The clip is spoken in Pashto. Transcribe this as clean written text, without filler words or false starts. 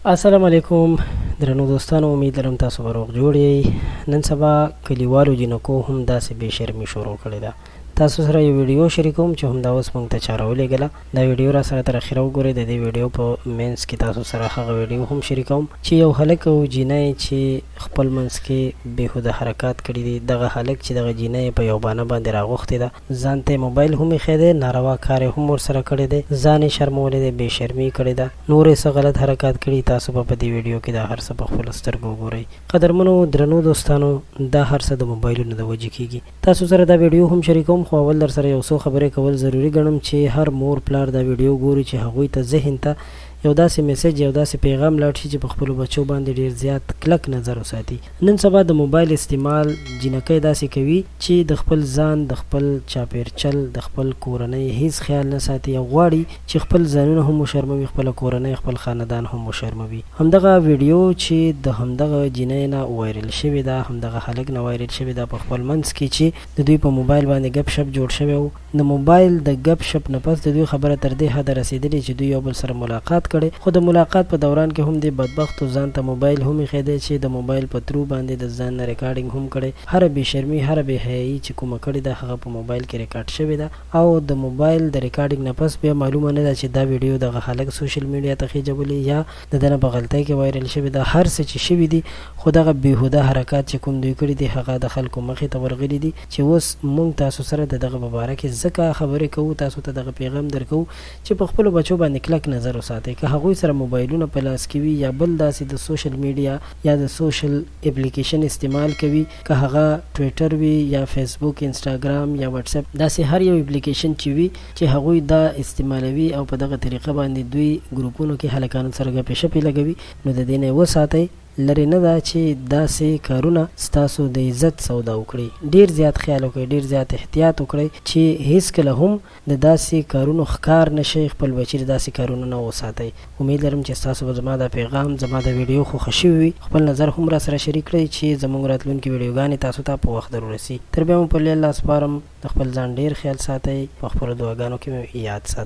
السلام علیکم درنو دوستانو، امید لرم تاسو به روغ جوړ یئ. نن سبا کلیوالو جنکو هم داسې بې شرمي شروع کړې ده. تاسو سره یو ویډیو شریکوم چې همدا اوس موږ ته چا راولېږله. دا ویډیو را سره تر اخره وګورئ. د دې ویډیو په مینس کې تاسو سره هغه ویډیو هم شریکوم چې یو هلک او جینۍ چې خپل منځ کې بېهوده حرکات کړي دي. دغه هلک چې دغه جینۍ په یو بانه باندې راغوښتې ده، ځان ته یې موبایل هم ایښی دی، ناروا کار یې هم ورسره کړی دی، ځان یې شرمولی دی، بې شرمي کړې ده، نور یې څه غلط حرکات کړي. تاسو به په دې ویډیو کې دا هر څه په خپلو سترګو وګورئ. قدرمنو درنو دوستانو، دا هر څه د موبایلونو د وجې کېږي. تاسو سره دا ویډیو هم شریکوم، خو اول در سره یو څو خبرې کول ضروري ګڼم چې هر مور پلار دا ویډیو ګوري چې هغوی ته ذهن ته یو داسې میسج، یو داسې پیغام لاړ شي چې په خپلو بچو باندې ډېر زیات کلک نظر وساتي. نن سبا د موبایل استعمال جینکۍ داسې کوي چې د خپل ځان، د خپل چاپېرچل، د خپل کورنۍ هیڅ خیال نه ساتي او غواړي چې خپل ځانونه هم وشرموي، خپله کورنۍ، خپل خاندان هم وشرموي. همدغه ویډیو چې د همدغه جینۍ نه وایرل شوې ده، همدغه هلک نه وایرل شوې ده په خپل منځ کې چې د دوی په موبایل باندې ګپ شپ جوړ شوی و. د موبایل د ګپ شپ نه پس د دوی خبره تر دې حده رسېدلې چې دوی یو بل سره ملاقات کړی، خو د ملاقات په دوران کې هم د بدبختو ځان ته موبایل هم ایښی دی چې د موبایل په ترو باندې د ځان نه ریکارډینګ هم کړی. هره بې شرمي، هره بې حیایي چې کومه کړې ده هغه په موبایل کې ریکارډ شوې ده، او د موبایل د ریکارډینګ نه پس بیا معلومه نه ده چې دا ویډیو دغه هلک سوشل میډیا ته خېجولې یا د ده نه په غلطۍ کې وایرل شوې ده. هر څه چې شوي دي، خو دغه بېهوده حرکات چې کوم دوی کړي دي هغه د خلکو مخې ته ورغلي دي چې اوس موږ تاسو سره د دغه په باره کې ځکه خبرې کوو، تاسو ته دغه پیغام درکوو چې په خپلو بچو باندې کلک نظر وساتئ. که هغوی سره موبایلونه په لاس کې وي یا بل داسې د سوشل میډیا یا د سوشل اپلیکیشن استعمال کوي، که هغه ټویټر وي یا فیسبوک، انسټاګرام یا واتس اپ، داسې هر یو اپلیکیشن چې وي چې هغوی دا استعمالوي او په دغه طریقه باندې دوی ګروپونو کې هلکانو سره ګپې شپې لګوي، نو د دې نه یې وساتئ. لرې نه ده چې داسې کارونه ستاسو د عزت سودا وکړي. ډېر زیات خیال وکړئ، ډېر زیات احتیاط وکړئ چې هیڅکله هم د داسې کارونو ښکار نه شئ، خپل بچي د داسې کارونو نه وساتئ. امید لرم چې ستاسو به زما دا پیغام، زما د ویډیو خوښه شوي وي. خپل نظر هم را سره شریک کړئ چې زموږ راتلونکي ویډیوګانې تاسو ته په وخت در ورسي. تر بیا مو په الله سپارم. د خپل ځان ډېر خیال ساتئ، په خپلو دعاګانو کې مې یاد ساتئ.